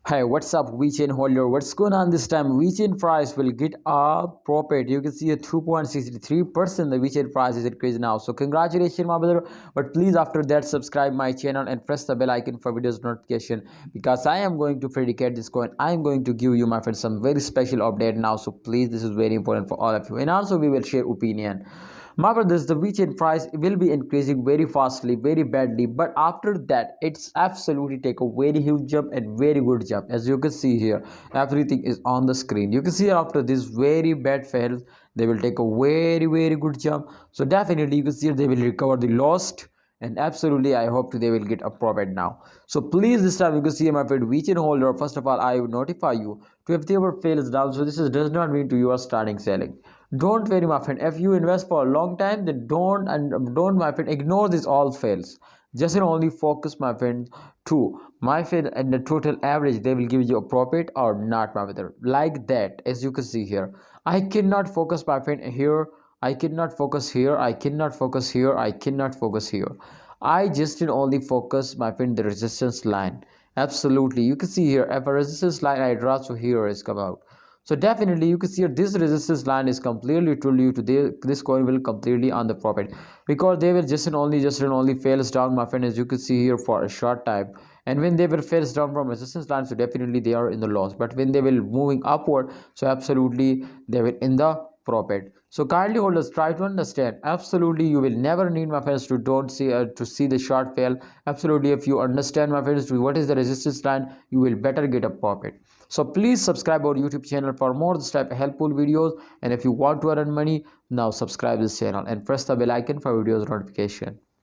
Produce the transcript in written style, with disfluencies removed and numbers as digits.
Hey, what's up, Vechain holder? What's going on this time? Vechain price will get a profit. You can see a 2.63%. The Vechain price is increasing now. So congratulations, my brother. But please, after that, subscribe my channel and press the bell icon for videos notification because I am going to predicate this coin. I am going to give you, my friends, some very special update now. So please, this is very important for all of you. And also, we will share opinion. My brothers, the Vechain price will be increasing very fastly, very badly, but after that, it's absolutely take a very huge jump and very good jump. As you can see here, everything is on the screen. You can see after this very bad fails, they will take a very good jump. So definitely, you can see they will recover the lost. And absolutely, I hope they will get a profit now. So please, this time you can see my friend Vechain holder. First of all, I will notify you to if they ever fails down. So this is, does not mean to you are starting selling. Don't worry, my friend. If you invest for a long time, then don't, my friend, ignore this all fails. Just only focus, my friend, to my friend, and the total average they will give you a profit or not, my brother. Like that, as you can see here. I cannot focus, my friend, here. I cannot focus here. I cannot focus here. I cannot focus here. I just only focus, my friend, the resistance line. Absolutely, you can see here if a resistance line I draw, so here is come out. So definitely you can see here this resistance line is completely told you to this coin will completely on the profit because they will just and only fails down, my friend, as you can see here for a short time. And when they will fails down from resistance line, so definitely they are in the loss. But when they will moving upward, so absolutely they will in the profit. So kindly holders, try to understand. Absolutely, you will never need, my friends, to don't see to see the short fail. Absolutely, if you understand, my friends, to what is the resistance line, you will better get a profit. So please subscribe our YouTube channel for more this type of helpful videos. And if you want to earn money, now subscribe this channel and press the bell icon for videos notification.